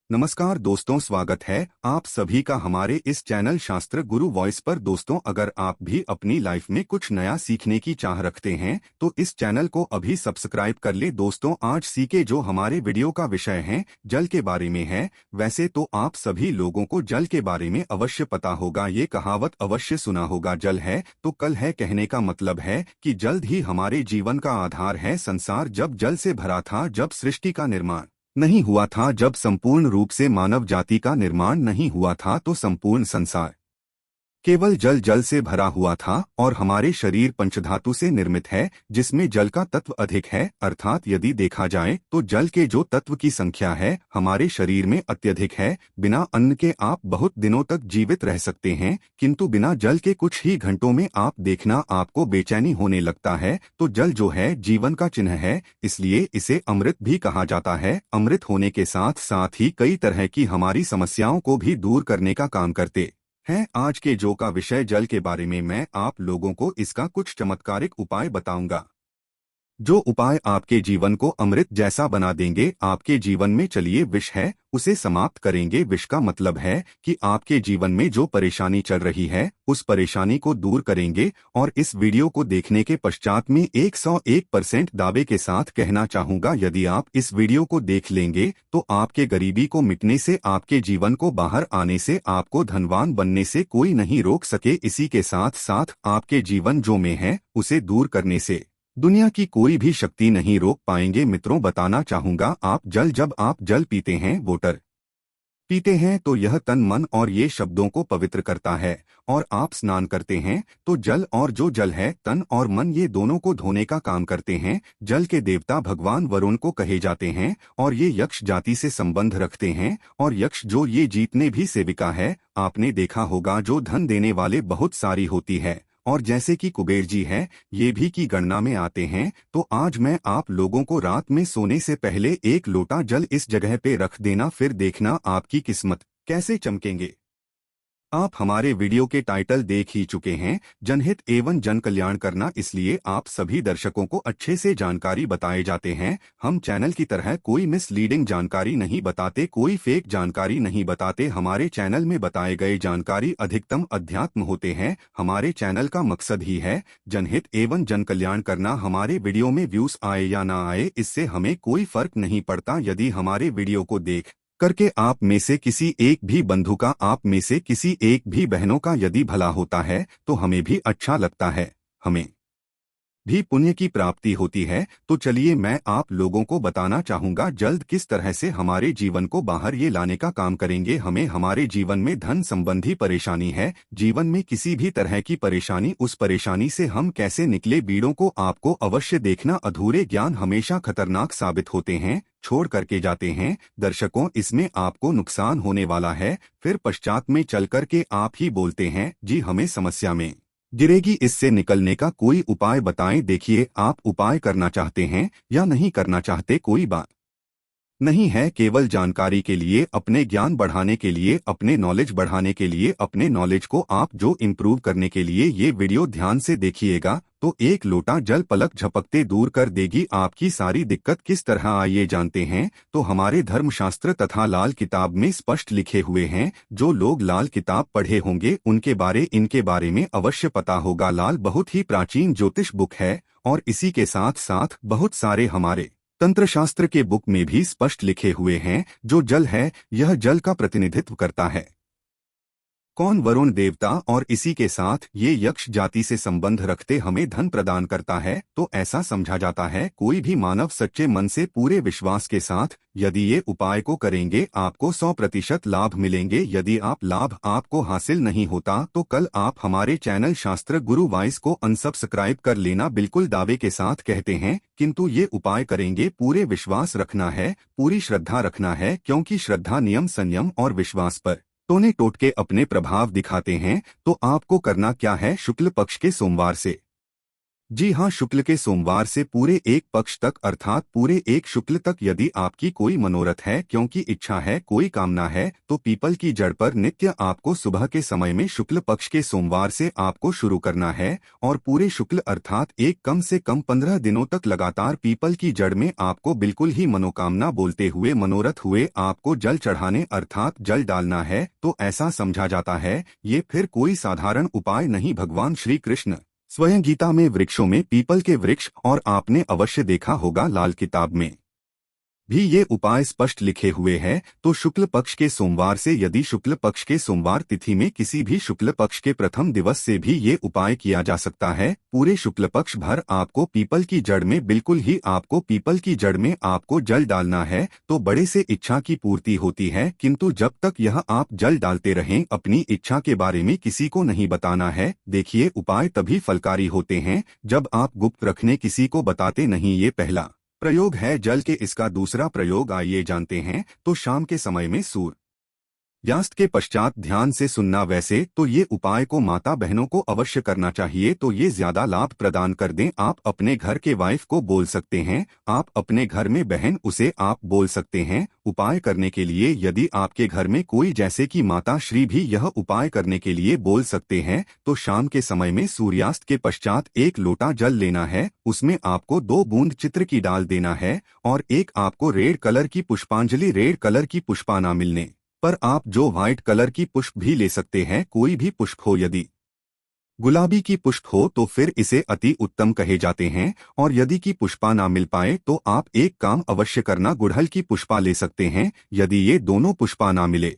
नमस्कार दोस्तों, स्वागत है आप सभी का हमारे इस चैनल शास्त्र गुरु वॉइस पर। दोस्तों, अगर आप भी अपनी लाइफ में कुछ नया सीखने की चाह रखते हैं तो इस चैनल को अभी सब्सक्राइब कर ले। दोस्तों, आज सीखे जो हमारे वीडियो का विषय है जल के बारे में है। वैसे तो आप सभी लोगों को जल के बारे में अवश्य पता होगा, ये कहावत अवश्य सुना होगा, जल है तो कल है। कहने का मतलब है कि जल्द ही हमारे जीवन का आधार है। संसार जब जल से भरा था, जब सृष्टि का निर्माण नहीं हुआ था, जब संपूर्ण रूप से मानव जाति का निर्माण नहीं हुआ था, तो संपूर्ण संसार केवल जल जल से भरा हुआ था। और हमारे शरीर पंचधातु से निर्मित है, जिसमें जल का तत्व अधिक है। अर्थात यदि देखा जाए तो जल के जो तत्व की संख्या है हमारे शरीर में अत्यधिक है। बिना अन्न के आप बहुत दिनों तक जीवित रह सकते हैं, किंतु बिना जल के कुछ ही घंटों में आप देखना आपको बेचैनी होने लगता है। तो जल जो है जीवन का चिन्ह है, इसलिए इसे अमृत भी कहा जाता है। अमृत होने के साथ साथ ही कई तरह की हमारी समस्याओं को भी दूर करने का काम करते हैं। आज के जो का विषय जल के बारे में मैं आप लोगों को इसका कुछ चमत्कारिक उपाय बताऊंगा, जो उपाय आपके जीवन को अमृत जैसा बना देंगे। आपके जीवन में चलिए विष है उसे समाप्त करेंगे। विष का मतलब है कि आपके जीवन में जो परेशानी चल रही है उस परेशानी को दूर करेंगे। और इस वीडियो को देखने के पश्चात में 101% दावे के साथ कहना चाहूंगा, यदि आप इस वीडियो को देख लेंगे तो आपके गरीबी को मिटने से, आपके जीवन को बाहर आने से, आपको धनवान बनने से कोई नहीं रोक सके। इसी के साथ साथ आपके जीवन जो में है उसे दूर करने से दुनिया की कोई भी शक्ति नहीं रोक पाएंगे। मित्रों, बताना चाहूंगा, जब आप जल पीते हैं, वाटर पीते हैं, तो यह तन मन और ये शब्दों को पवित्र करता है। और आप स्नान करते हैं तो जल, और जो जल है तन और मन, ये दोनों को धोने का काम करते हैं। जल के देवता भगवान वरुण को कहे जाते हैं और ये यक्ष जाति से संबंध रखते हैं। और यक्ष जो ये जीतने भी सेविका है, आपने देखा होगा जो धन देने वाले बहुत सारी होती है, और जैसे कि कुबेर जी हैं, ये भी की गणना में आते हैं। तो आज मैं आप लोगों को रात में सोने से पहले एक लोटा जल इस जगह पे रख देना, फिर देखना आपकी किस्मत कैसे चमकेंगे। आप हमारे वीडियो के टाइटल देख ही चुके हैं, जनहित एवं जन कल्याण करना, इसलिए आप सभी दर्शकों को अच्छे से जानकारी बताए जाते हैं। हम चैनल की तरह कोई मिसलीडिंग जानकारी नहीं बताते, कोई फेक जानकारी नहीं बताते। हमारे चैनल में बताए गए जानकारी अधिकतम अध्यात्म होते हैं। हमारे चैनल का मकसद ही है जनहित एवं जन कल्याण करना। हमारे वीडियो में व्यूज आए या ना आए, इससे हमें कोई फर्क नहीं पड़ता। यदि हमारे वीडियो को देख करके आप में से किसी एक भी बंधु का, आप में से किसी एक भी बहनों का यदि भला होता है तो हमें भी अच्छा लगता है, हमें भी पुण्य की प्राप्ति होती है। तो चलिए मैं आप लोगों को बताना चाहूंगा जल्द किस तरह से हमारे जीवन को बाहर ये लाने का काम करेंगे। हमें हमारे जीवन में धन संबंधी परेशानी है, जीवन में किसी भी तरह की परेशानी, उस परेशानी से हम कैसे निकले, बीड़ों को आपको अवश्य देखना। अधूरे ज्ञान हमेशा खतरनाक साबित होते हैं, छोड़ करके जाते हैं। दर्शकों, इसमें आपको नुकसान होने वाला है, फिर पश्चात में चल करके आप ही बोलते हैं जी हमें समस्या में गिरेगी। इससे निकलने का कोई उपाय बताएं। देखिए, आप उपाय करना चाहते हैं या नहीं करना चाहते, कोई बात नहीं है। केवल जानकारी के लिए, अपने ज्ञान बढ़ाने के लिए, अपने नॉलेज बढ़ाने के लिए, अपने नॉलेज को आप जो इम्प्रूव करने के लिए ये वीडियो ध्यान से देखिएगा, तो एक लोटा जल पलक झपकते दूर कर देगी आपकी सारी दिक्कत। किस तरह आइए जानते हैं। तो हमारे धर्मशास्त्र तथा लाल किताब में स्पष्ट लिखे हुए हैं। जो लोग लाल किताब पढ़े होंगे इनके बारे में अवश्य पता होगा। लाल बहुत ही प्राचीन ज्योतिष बुक है, और इसी के साथ साथ बहुत सारे हमारे तंत्र शास्त्र के बुक में भी स्पष्ट लिखे हुए हैं। जो जल है, यह जल का प्रतिनिधित्व करता है कौन? वरुण देवता। और इसी के साथ ये यक्ष जाति से संबंध रखते हमें धन प्रदान करता है। तो ऐसा समझा जाता है कोई भी मानव सच्चे मन से, पूरे विश्वास के साथ यदि ये उपाय को करेंगे, आपको 100% लाभ मिलेंगे। यदि लाभ आपको हासिल नहीं होता तो कल आप हमारे चैनल शास्त्र गुरु वॉइस को अनसब्सक्राइब कर लेना, बिल्कुल दावे के साथ कहते हैं। किंतु ये उपाय करेंगे, पूरे विश्वास रखना है, पूरी श्रद्धा रखना है, क्योंकि श्रद्धा, नियम, संयम और विश्वास पर टोने टोटके अपने प्रभाव दिखाते हैं। तो आपको करना क्या है, शुक्ल पक्ष के सोमवार से जी हाँ, शुक्ल के सोमवार से पूरे एक पक्ष तक अर्थात पूरे एक शुक्ल तक यदि आपकी कोई मनोरथ है, क्योंकि इच्छा है, कोई कामना है, तो पीपल की जड़ पर नित्य आपको सुबह के समय में शुक्ल पक्ष के सोमवार से आपको शुरू करना है और पूरे शुक्ल अर्थात एक कम से कम 15 दिनों तक लगातार पीपल की जड़ में आपको बिल्कुल ही मनोकामना बोलते हुए मनोरथ हुए आपको जल चढ़ाने अर्थात जल डालना है। तो ऐसा समझा जाता है ये फिर कोई साधारण उपाय नहीं, भगवान श्री कृष्ण स्वयं गीता में वृक्षों में पीपल के वृक्ष और आपने अवश्य देखा होगा लाल किताब में भी ये उपाय स्पष्ट लिखे हुए हैं। तो शुक्ल पक्ष के सोमवार से यदि शुक्ल पक्ष के सोमवार तिथि में किसी भी शुक्ल पक्ष के प्रथम दिवस से भी ये उपाय किया जा सकता है। पूरे शुक्ल पक्ष भर आपको पीपल की जड़ में बिल्कुल ही आपको पीपल की जड़ में आपको जल डालना है। तो बड़े से इच्छा की पूर्ति होती है, किंतु जब तक यह आप जल डालते रहें अपनी इच्छा के बारे में किसी को नहीं बताना है। देखिए, उपाय तभी फलकारी होते हैं जब आप गुप्त रखने किसी को बताते नहीं। ये पहला प्रयोग है जल के। इसका दूसरा प्रयोग आइए जानते हैं। तो शाम के समय में सूर्यास्त के पश्चात ध्यान से सुनना। वैसे तो ये उपाय को माता बहनों को अवश्य करना चाहिए, तो ये ज्यादा लाभ प्रदान कर दें। आप अपने घर के वाइफ को बोल सकते हैं, आप अपने घर में बहन उसे आप बोल सकते हैं उपाय करने के लिए। यदि आपके घर में कोई जैसे कि माता श्री भी यह उपाय करने के लिए बोल सकते हैं, तो शाम के समय में सूर्यास्त के पश्चात एक लोटा जल लेना है, उसमें आपको 2 बूंद चित्र की डाल देना है और एक आपको रेड कलर की पुष्पांजलि, रेड कलर की पुष्पा ना मिलने पर आप जो व्हाइट कलर की पुष्प भी ले सकते हैं, कोई भी पुष्प हो। यदि गुलाबी की पुष्प हो तो फिर इसे अति उत्तम कहे जाते हैं, और यदि की पुष्पा ना मिल पाए तो आप एक काम अवश्य करना, गुड़हल की पुष्पा ले सकते हैं। यदि ये दोनों पुष्पा ना मिले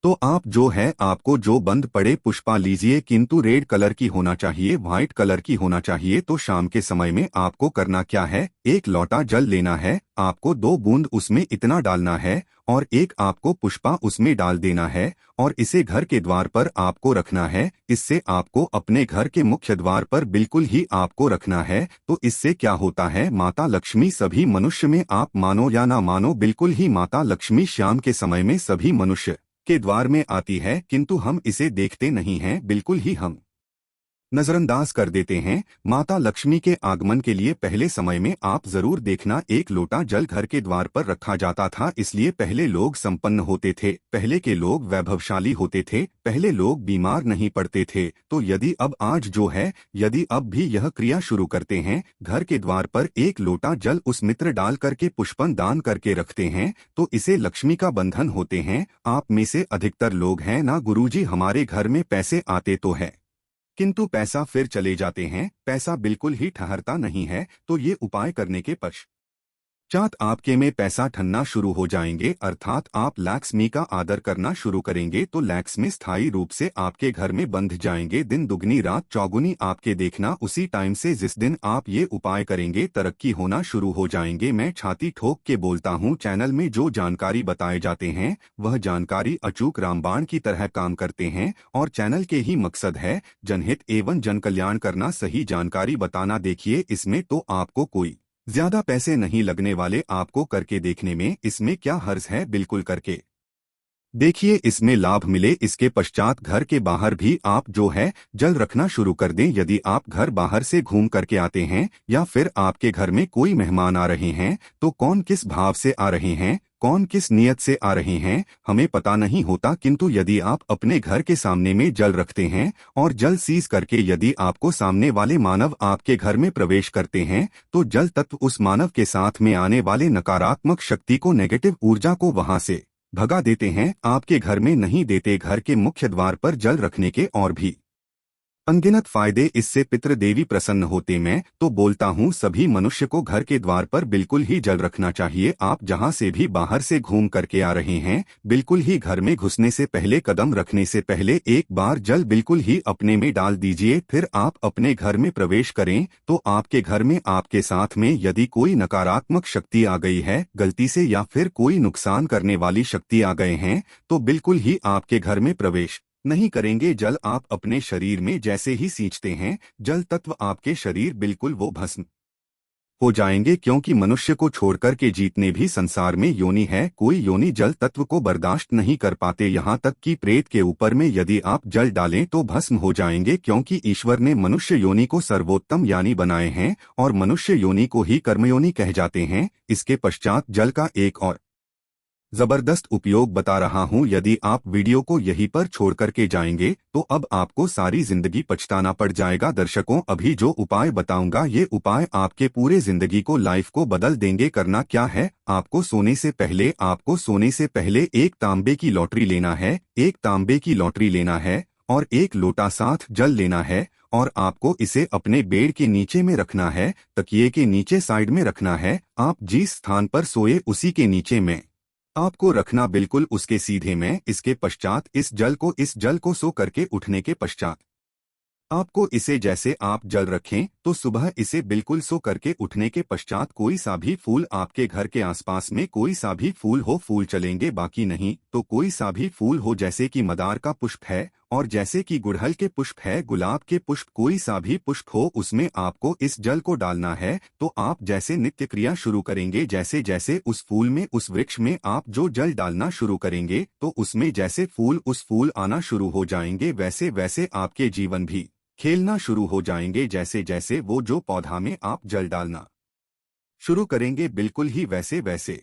तो आप जो है आपको जो बंद पड़े पुष्पा लीजिए, किंतु रेड कलर की होना चाहिए, व्हाइट कलर की होना चाहिए। तो शाम के समय में आपको करना क्या है, एक लोटा जल लेना है, आपको 2 बूंद उसमें इतना डालना है और एक आपको पुष्पा उसमें डाल देना है और इसे घर के द्वार पर आपको रखना है। इससे आपको अपने घर के मुख्य द्वार पर बिल्कुल ही आपको रखना है। तो इससे क्या होता है, माता लक्ष्मी सभी मनुष्य में, आप मानो या ना मानो, बिल्कुल ही माता लक्ष्मी शाम के समय में सभी मनुष्य के द्वार में आती है, किंतु हम इसे देखते नहीं हैं, बिल्कुल ही हम नजरअंदाज कर देते हैं। माता लक्ष्मी के आगमन के लिए पहले समय में आप जरूर देखना एक लोटा जल घर के द्वार पर रखा जाता था, इसलिए पहले लोग संपन्न होते थे, पहले के लोग वैभवशाली होते थे, पहले लोग बीमार नहीं पड़ते थे। तो यदि अब आज जो है, यदि अब भी यह क्रिया शुरू करते हैं, घर के द्वार पर एक लोटा जल उस मित्र डाल करके पुष्पन दान करके रखते हैं, तो इसे लक्ष्मी का बंधन होते हैं। आप में से अधिकतर लोग हैं ना, गुरुजी हमारे घर में पैसे आते तो है किंतु पैसा फिर चले जाते हैं, पैसा बिल्कुल ही ठहरता नहीं है। तो ये उपाय करने के पश्चात आपके में पैसा ठनना शुरू हो जाएंगे, अर्थात आप लक्ष्मी का आदर करना शुरू करेंगे, तो लक्ष्मी स्थायी रूप से आपके घर में बंध जाएंगे। दिन दुगनी रात चौगुनी आपके देखना उसी टाइम से जिस दिन आप ये उपाय करेंगे तरक्की होना शुरू हो जाएंगे। मैं छाती ठोक के बोलता हूँ, चैनल में जो जानकारी बताए जाते हैं वह जानकारी अचूक रामबाण की तरह काम करते हैं और चैनल के ही मकसद है जनहित एवं जन कल्याण करना, सही जानकारी बताना। देखिए, इसमें तो आपको कोई ज्यादा पैसे नहीं लगने वाले, आपको करके देखने में इसमें क्या हर्ज है, बिल्कुल करके देखिए, इसमें लाभ मिले। इसके पश्चात घर के बाहर भी आप जो है जल रखना शुरू कर दें। यदि आप घर बाहर से घूम करके आते हैं या फिर आपके घर में कोई मेहमान आ रहे हैं, तो कौन किस भाव से आ रहे हैं, कौन किस नियत से आ रहे हैं, हमें पता नहीं होता, किंतु यदि आप अपने घर के सामने में जल रखते हैं और जल सीज करके यदि आपको सामने वाले मानव आपके घर में प्रवेश करते हैं, तो जल तत्व उस मानव के साथ में आने वाले नकारात्मक शक्ति को, नेगेटिव ऊर्जा को वहां से भगा देते हैं, आपके घर में नहीं देते। घर के मुख्य द्वार पर जल रखने के और भी अनगिनत फायदे, इससे पितृदेवी प्रसन्न होते। मैं तो बोलता हूँ सभी मनुष्य को घर के द्वार पर बिल्कुल ही जल रखना चाहिए। आप जहाँ से भी बाहर से घूम करके आ रहे हैं, बिल्कुल ही घर में घुसने से पहले, कदम रखने से पहले एक बार जल बिल्कुल ही अपने में डाल दीजिए। फिर आप अपने घर में प्रवेश करें तो आपके घर में आपके साथ में यदि कोई नकारात्मक शक्ति आ गई है गलती से, या फिर कोई नुकसान करने वाली शक्ति आ गए हैं, तो बिल्कुल ही आपके घर में प्रवेश नहीं करेंगे। जल आप अपने शरीर में जैसे ही सींचते हैं, जल तत्व आपके शरीर बिल्कुल वो भस्म हो जाएंगे, क्योंकि मनुष्य को छोड़कर के जितने भी संसार में योनि है, कोई योनि जल तत्व को बर्दाश्त नहीं कर पाते। यहाँ तक कि प्रेत के ऊपर में यदि आप जल डालें तो भस्म हो जाएंगे, क्योंकि ईश्वर ने मनुष्य योनि को सर्वोत्तम यानी बनाए हैं और मनुष्य योनि को ही कर्मयोनि कह जाते हैं। इसके पश्चात जल का एक और जबरदस्त उपयोग बता रहा हूं। यदि आप वीडियो को यहीं पर छोड़ करके जाएंगे तो अब आपको सारी जिंदगी पछताना पड़ जाएगा। दर्शकों, अभी जो उपाय बताऊंगा ये उपाय आपके पूरे जिंदगी को, लाइफ को बदल देंगे। करना क्या है, आपको सोने से पहले एक तांबे की लॉटरी लेना है, एक तांबे की लॉटरी लेना है और एक लोटा साथ जल लेना है और आपको इसे अपने बेड के नीचे में रखना है, तकिए के नीचे साइड में रखना है। आप जिस स्थान पर सोए उसी के नीचे में आपको रखना, बिल्कुल उसके सीधे में। इसके पश्चात इस जल को सो करके उठने के पश्चात आपको इसे, जैसे आप जल रखें तो सुबह इसे बिल्कुल सो करके उठने के पश्चात कोई सा भी फूल, आपके घर के आसपास में कोई सा भी फूल हो, फूल चलेंगे, बाकी नहीं तो कोई सा भी फूल हो, जैसे कि मदार का पुष्प है और जैसे कि गुड़हल के पुष्प है, गुलाब के पुष्प, कोई सा भी पुष्प हो, उसमें आपको इस जल को डालना है। तो आप जैसे नित्य क्रिया शुरू करेंगे, जैसे जैसे उस फूल में, उस वृक्ष में आप जो जल डालना शुरू करेंगे तो उसमें जैसे फूल आना शुरू हो जाएंगे, वैसे वैसे आपके जीवन भी खेलना शुरू हो जाएंगे। जैसे जैसे वो जो पौधा में आप जल डालना शुरू करेंगे, बिल्कुल ही वैसे वैसे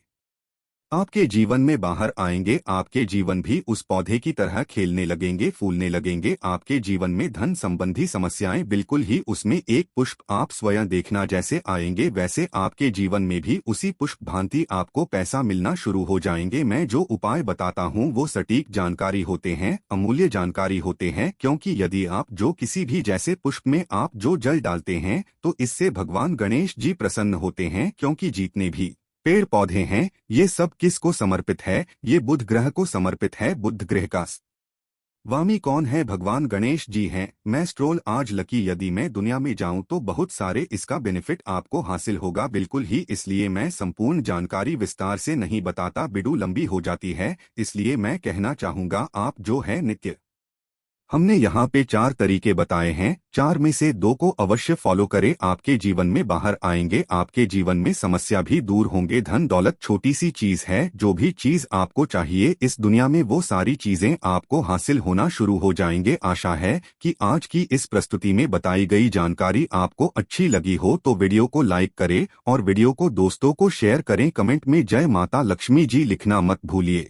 आपके जीवन में बाहर आएंगे। आपके जीवन भी उस पौधे की तरह खेलने लगेंगे, फूलने लगेंगे। आपके जीवन में धन संबंधी समस्याएं बिल्कुल ही उसमें एक पुष्प आप स्वयं देखना जैसे आएंगे, वैसे आपके जीवन में भी उसी पुष्प भांति आपको पैसा मिलना शुरू हो जाएंगे। मैं जो उपाय बताता हूँ वो सटीक जानकारी होते हैं, अमूल्य जानकारी होते हैं, क्योंकि यदि आप जो किसी भी जैसे पुष्प में आप जो जल डालते हैं तो इससे भगवान गणेश जी प्रसन्न होते हैं, क्योंकि जितने भी पेड़ पौधे हैं ये सब किसको समर्पित है, ये बुध ग्रह को समर्पित है। बुध ग्रह का स्वामी कौन है? भगवान गणेश जी हैं। मैं स्ट्रोल आज लकी, यदि मैं दुनिया में जाऊं तो बहुत सारे इसका बेनिफिट आपको हासिल होगा, बिल्कुल ही। इसलिए मैं संपूर्ण जानकारी विस्तार से नहीं बताता, वीडियो लंबी हो जाती है। इसलिए मैं कहना चाहूंगा, आप जो है नित्य, हमने यहाँ पे 4 तरीके बताए हैं, 4 में से 2 को अवश्य फॉलो करें, आपके जीवन में बाहर आएंगे, आपके जीवन में समस्या भी दूर होंगे। धन दौलत छोटी सी चीज है, जो भी चीज आपको चाहिए इस दुनिया में वो सारी चीजें आपको हासिल होना शुरू हो जाएंगे। आशा है कि आज की इस प्रस्तुति में बताई गई जानकारी आपको अच्छी लगी हो तो वीडियो को लाइक करें और वीडियो को दोस्तों को शेयर करें। कमेंट में जय माता लक्ष्मी जी लिखना मत भूलिए।